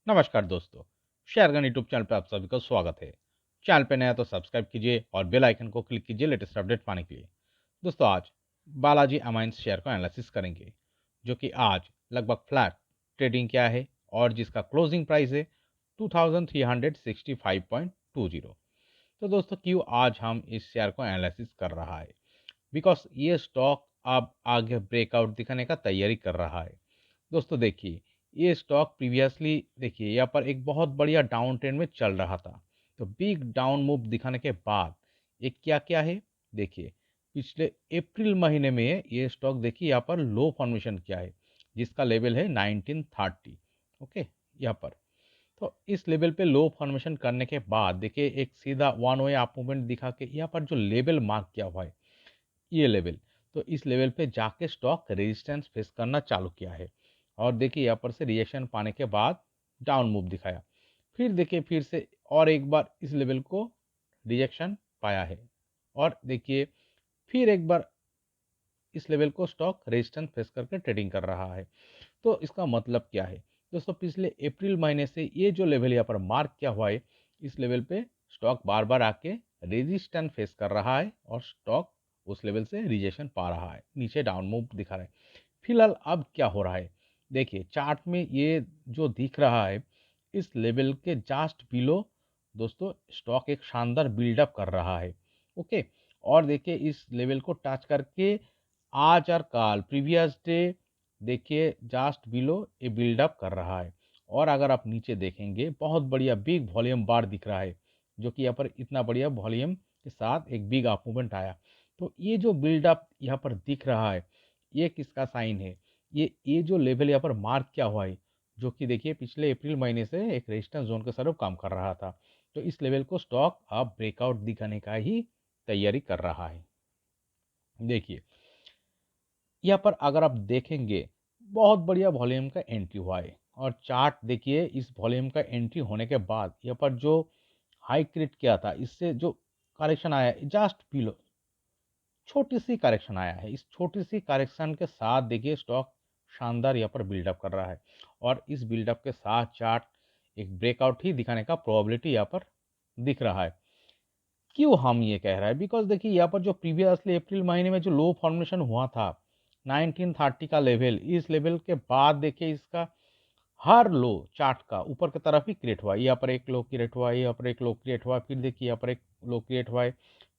नमस्कार दोस्तों, शेयरगन YouTube channel पे आप सभी का स्वागत है। चैनल पे नया तो सब्सक्राइब कीजिए और बेल आइकन को क्लिक कीजिए लेटेस्ट अपडेट पाने के लिए। दोस्तों आज बालाजी अमाइंस शेयर को एनालिसिस करेंगे, जो कि आज लगभग फ्लैट ट्रेडिंग किया है और जिसका क्लोजिंग प्राइस है 2365.20। तो दोस्तों क्यों आज हम इस शेयर को एनालिसिस कर रहा है, बिकॉज ये स्टॉक अब आगे ब्रेकआउट दिखाने का तैयारी कर रहा है। दोस्तों देखिए, ये स्टॉक प्रीवियसली देखिए यहाँ पर एक बहुत बढ़िया डाउन ट्रेंड में चल रहा था। तो बिग डाउन मूव दिखाने के बाद एक क्या क्या है, देखिए पिछले अप्रैल महीने में ये स्टॉक देखिए यहाँ पर लो फॉर्मेशन किया है, जिसका लेवल है 1930। ओके, यहाँ पर तो इस लेवल पे लो फॉर्मेशन करने के बाद देखिए एक सीधा वन वे अप मूवमेंट दिखा के यहाँ पर जो लेवल मार्क किया हुआ है, ये लेवल, तो इस लेवल पे जाके स्टॉक रेजिस्टेंस फेस करना चालू किया है। और देखिए यहाँ पर से रिएक्शन पाने के बाद डाउन मूव दिखाया। फिर देखिए फिर से और एक बार इस लेवल को रिजेक्शन पाया है। और देखिए फिर एक बार इस लेवल को स्टॉक रेजिस्टेंस फेस करके ट्रेडिंग कर रहा है। तो इसका मतलब क्या है दोस्तों, पिछले अप्रैल महीने से ये जो लेवल यहाँ पर मार्क किया हुआ है, इस लेवल पे स्टॉक बार बार आके रेजिस्टेंस फेस कर रहा है और स्टॉक उस लेवल से रिजेक्शन पा रहा है, नीचे डाउन मूव दिखा रहा है। फिलहाल अब क्या हो रहा है, देखिए चार्ट में ये जो दिख रहा है, इस लेवल के जस्ट बिलो दोस्तों स्टॉक एक शानदार बिल्डअप कर रहा है। ओके, और देखिए इस लेवल को टच करके आज और कल प्रीवियस डे देखिए जस्ट बिलो ये बिल्डअप कर रहा है। और अगर आप नीचे देखेंगे बहुत बढ़िया बिग वॉल्यूम बार दिख रहा है, जो कि यहाँ पर इतना बढ़िया वॉल्यूम के साथ एक बिग अप मूवमेंट आया। तो ये जो बिल्डअप यहाँ पर दिख रहा है, ये किसका साइन है, ये जो लेवल यहाँ पर मार्क किया हुआ है, जो कि देखिए पिछले अप्रैल महीने से एक रेजिस्टेंस जोन के तरफ काम कर रहा था। तो इस लेवल को स्टॉक अब ब्रेकआउट दिखाने का ही तैयारी कर रहा है। देखिए यहाँ पर अगर आप देखेंगे बहुत बढ़िया वॉल्यूम का एंट्री हुआ है, और चार्ट देखिए इस वॉल्यूम का एंट्री होने के बाद यहाँ पर जो हाई क्रिएट किया था, इससे जो करेक्शन आया जस्ट बिलो, छोटी सी करेक्शन आया है। इस छोटी सी करेक्शन के साथ देखिए स्टॉक शानदार यहाँ पर बिल्डअप कर रहा है, और इस बिल्डअप के साथ चार्ट एक ब्रेकआउट ही दिखाने का प्रोबेबिलिटी यहाँ पर दिख रहा है। क्यों हम ये कह रहे हैं, बिकॉज देखिए यहाँ पर जो प्रीवियसली अप्रैल महीने में जो लो फॉर्मेशन हुआ था 1930 का लेवल, इस लेवल के बाद देखिए इसका हर लो चार्ट का ऊपर की तरफ ही क्रिएट हुआ। यहाँ पर एक लो क्रिएट हुआ, यहाँ पर एक लो क्रिएट हुआ, फिर देखिए यहाँ पर एक लो क्रिएट हुआ है,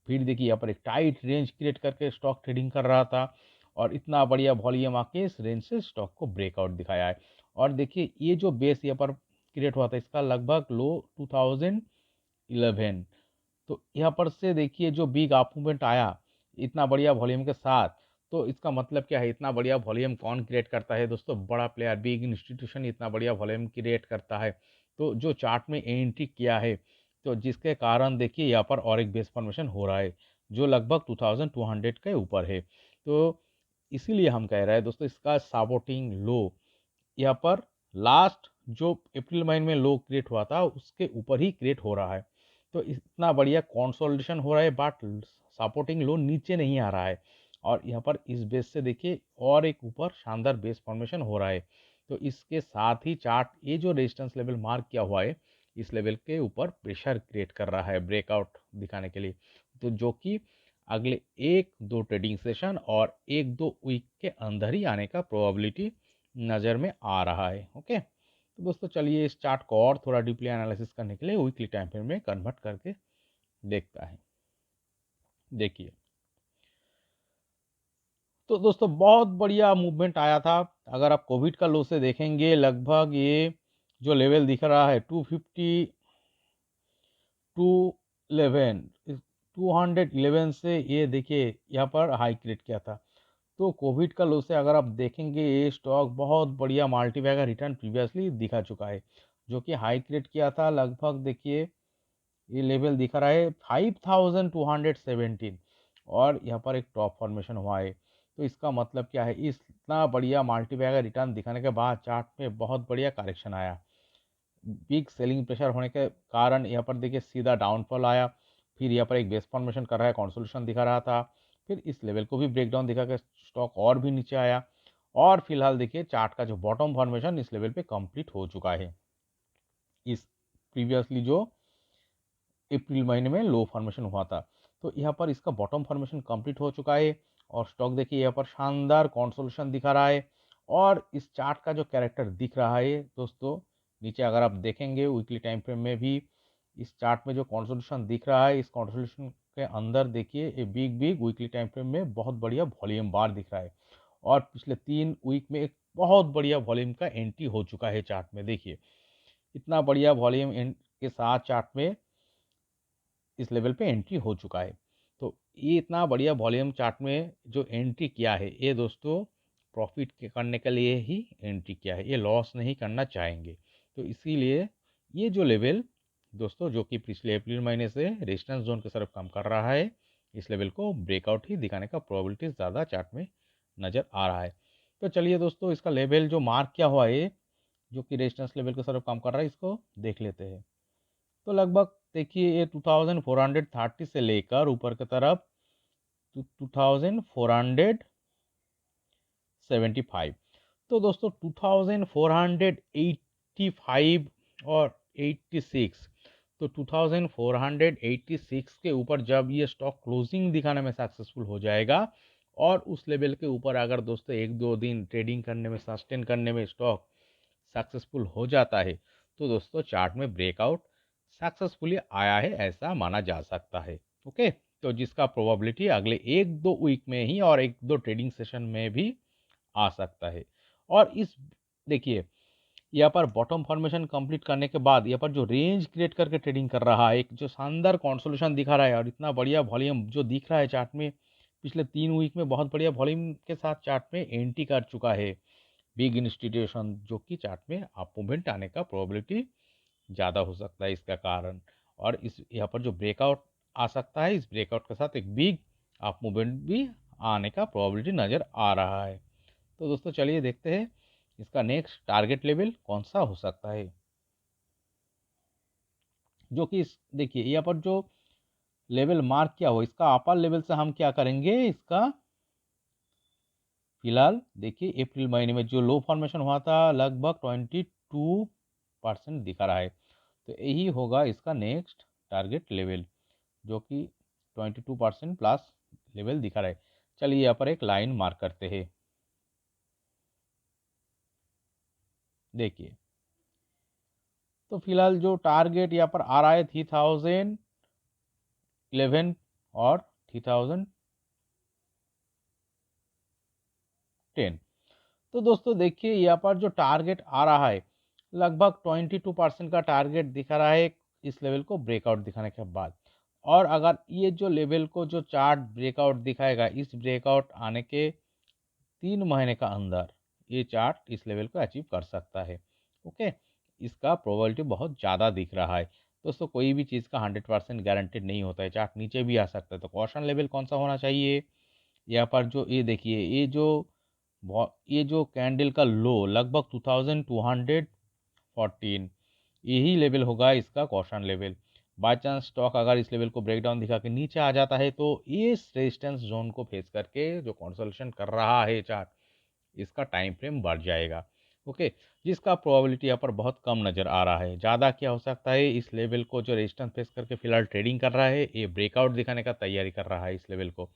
फिर देखिए यहाँ पर एक टाइट रेंज क्रिएट करके स्टॉक ट्रेडिंग कर रहा था, और इतना बढ़िया वॉल्यूम आके इस रेंज से स्टॉक को ब्रेकआउट दिखाया है। और देखिए ये जो बेस यहाँ पर क्रिएट हुआ था, इसका लगभग लो 2011। तो यहाँ पर से देखिए जो बिग अप मूवमेंट आया इतना बढ़िया वॉल्यूम के साथ, तो इसका मतलब क्या है, इतना बढ़िया वॉल्यूम कौन क्रिएट करता है दोस्तों, बड़ा प्लेयर बिग इंस्टीट्यूशन इतना बढ़िया वॉल्यूम क्रिएट करता है। तो जो चार्ट में एंट्री किया है, तो जिसके कारण देखिए यहाँ पर और एक बेस फॉर्मेशन हो रहा है, जो लगभग 2200 के ऊपर है। तो इसीलिए हम कह रहे हैं दोस्तों, इसका सपोर्टिंग लो यहाँ पर लास्ट जो अप्रैल महीने में लो क्रिएट हुआ था उसके ऊपर ही क्रिएट हो रहा है। तो इतना बढ़िया कंसोलिडेशन हो रहा है, बट सपोर्टिंग लो नीचे नहीं आ रहा है, और यहाँ पर इस बेस से देखिए और एक ऊपर शानदार बेस फॉर्मेशन हो रहा है। तो इसके साथ ही चार्ट ये जो रेजिस्टेंस लेवल मार्क किया हुआ है, इस लेवल के ऊपर प्रेशर क्रिएट कर रहा है ब्रेकआउट दिखाने के लिए। तो जो कि अगले एक दो ट्रेडिंग सेशन और एक दो वीक के अंदर ही आने का प्रोबेबिलिटी नज़र में आ रहा है। ओके, तो दोस्तों चलिए इस चार्ट को और थोड़ा डीपली एनालिसिस करने के लिए वीकली टाइम फ्रेम में कन्वर्ट करके देखता है। देखिए तो दोस्तों बहुत बढ़िया मूवमेंट आया था। अगर आप कोविड का लो से देखेंगे, लगभग ये जो लेवल दिख रहा है 250 टू 211 से, ये देखिए यहाँ पर हाई क्रिएट किया था। तो कोविड का लो से अगर आप देखेंगे, ये स्टॉक बहुत बढ़िया मल्टीबैग का रिटर्न प्रीवियसली दिखा चुका है, जो कि हाई क्रिएट किया था। लगभग देखिए ये लेवल दिखा रहा है 5217, और यहाँ पर एक टॉप फॉर्मेशन हुआ है। तो इसका मतलब क्या है, इतना बढ़िया मल्टीबैग का रिटर्न दिखाने के बाद चार्ट में बहुत बढ़िया करेक्शन आया, बिग सेलिंग प्रेशर होने के कारण यहाँ पर देखिए सीधा डाउनफॉल आया। फिर यहाँ पर एक बेस फॉर्मेशन कर रहा है, कंसोलिडेशन दिखा रहा था, फिर इस लेवल को भी ब्रेकडाउन दिखा के स्टॉक और भी नीचे आया, और फिलहाल देखिए चार्ट का जो बॉटम फॉर्मेशन इस लेवल पे कंप्लीट हो चुका है। इस प्रीवियसली जो अप्रैल महीने में लो फॉर्मेशन हुआ था। तो यहाँ पर इसका बॉटम फॉर्मेशन कंप्लीट हो चुका है और स्टॉक देखिए यहाँ पर शानदार कंसोलिडेशन दिखा रहा है। और इस चार्ट का जो कैरेक्टर दिख रहा है दोस्तों, नीचे अगर आप देखेंगे वीकली टाइम फ्रेम में भी इस चार्ट में जो कंसोलिडेशन दिख रहा है, इस कंसोलिडेशन के अंदर देखिए ये big big weekly time frame में बहुत बढ़िया वॉल्यूम बार दिख रहा है। और पिछले 3 वीक में एक बहुत बढ़िया वॉल्यूम का एंट्री हो चुका है चार्ट में। देखिए इतना बढ़िया वॉल्यूम के साथ चार्ट में इस लेवल पे एंट्री हो चुका है। तो ये इतना बढ़िया वॉल्यूम चार्ट में जो एंट्री किया है, ये दोस्तों प्रॉफिट करने के लिए ही एंट्री किया है, ये लॉस नहीं करना चाहेंगे। तो इसीलिए ये जो लेवल दोस्तों जो कि पिछले अप्रैल महीने से रेजिस्टेंस जोन की तरफ काम कर रहा है, इस लेवल को ब्रेकआउट ही दिखाने का प्रोबेबिलिटी ज़्यादा चार्ट में नज़र आ रहा है। तो चलिए दोस्तों, इसका लेवल जो मार्क किया हुआ है जो कि रेजिस्टेंस लेवल की तरफ काम कर रहा है, इसको देख लेते हैं। तो लगभग देखिए ये 2430 से लेकर ऊपर की तरफ 2475। तो दोस्तों 2485 और 86, तो 2486 के ऊपर जब ये स्टॉक क्लोजिंग दिखाने में सक्सेसफुल हो जाएगा और उस लेवल के ऊपर अगर दोस्तों 1-2 दिन ट्रेडिंग करने में, सस्टेन करने में स्टॉक सक्सेसफुल हो जाता है, तो दोस्तों चार्ट में ब्रेकआउट सक्सेसफुली आया है ऐसा माना जा सकता है। ओके, तो जिसका प्रोबेबिलिटी अगले 1-2 वीक में ही और 1-2 ट्रेडिंग सेशन में भी आ सकता है। और इस देखिए यहाँ पर बॉटम फॉर्मेशन कंप्लीट करने के बाद यहाँ पर जो रेंज क्रिएट करके ट्रेडिंग कर रहा है, एक जो शानदार कंसोलिडेशन दिखा रहा है और इतना बढ़िया वॉल्यूम जो दिख रहा है चार्ट में, पिछले 3 वीक में बहुत बढ़िया वॉल्यूम के साथ चार्ट में एंट्री कर चुका है बिग इंस्टीट्यूशन, जो कि चार्ट में अप मूवमेंट आने का प्रोबेबिलिटी ज़्यादा हो सकता है इसका कारण। और इस यहाँ पर जो ब्रेकआउट आ सकता है, इस ब्रेकआउट के साथ एक बिग अप मूवमेंट भी आने का प्रोबेबिलिटी नज़र आ रहा है। तो दोस्तों चलिए देखते हैं इसका नेक्स्ट टारगेट लेवल कौन सा हो सकता है। जो कि देखिए यहाँ पर जो लेवल मार्क किया हो, इसका अपर लेवल से हम क्या करेंगे, इसका फिलहाल देखिए अप्रैल महीने में जो लो फॉर्मेशन हुआ था लगभग 22% दिखा रहा है। तो यही होगा इसका नेक्स्ट टारगेट लेवल, जो कि 22% प्लस लेवल दिखा रहा है। चलिए यहाँ पर एक लाइन मार्क करते हैं। देखिए तो फिलहाल जो टारगेट यहाँ पर आ रहा है 3011 और 3010। तो दोस्तों देखिए यहाँ पर जो टारगेट आ रहा है लगभग 22% का टारगेट दिखा रहा है इस लेवल को ब्रेकआउट दिखाने के बाद। और अगर ये जो लेवल को जो चार्ट ब्रेकआउट दिखाएगा, इस ब्रेकआउट आने के 3 महीने का अंदर ये चार्ट इस लेवल को अचीव कर सकता है। ओके, इसका प्रोबेबिलिटी बहुत ज़्यादा दिख रहा है। दोस्तों कोई भी चीज़ का 100% गारंटेड नहीं होता है, चार्ट नीचे भी आ सकता है। तो कॉशन लेवल कौन सा होना चाहिए, यहाँ पर जो ये देखिए ये जो कैंडल का लो लगभग 2214, यही लेवल होगा इसका caution level. By chance stock अगर इस लेवल को ब्रेकडाउन दिखा के नीचे आ जाता है, तो इस रेजिस्टेंस जोन को फेस करके जो कंसोलिडेशन कर रहा है चार्ट, इसका टाइम फ्रेम बढ़ जाएगा। ओके, जिसका प्रोबेबिलिटी यहाँ पर बहुत कम नज़र आ रहा है। ज़्यादा क्या हो सकता है, इस लेवल को जो रेजिस्टेंस फेस करके फिलहाल ट्रेडिंग कर रहा है, ये ब्रेकआउट दिखाने का तैयारी कर रहा है इस लेवल को।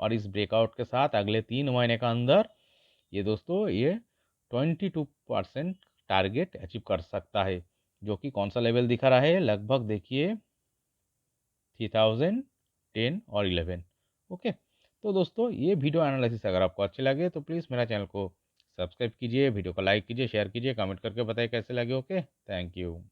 और इस ब्रेकआउट के साथ अगले 3 महीने का अंदर ये दोस्तों ये 22% टारगेट अचीव कर सकता है, जो कि कौन सा लेवल दिखा रहा है, लगभग देखिए 3010 और 11। ओके, तो दोस्तों ये वीडियो एनालिसिस अगर आपको अच्छे लगे तो प्लीज़ मेरा चैनल को सब्सक्राइब कीजिए, वीडियो को लाइक कीजिए, शेयर कीजिए, कमेंट करके बताइए कैसे लगे। Okay, thank you.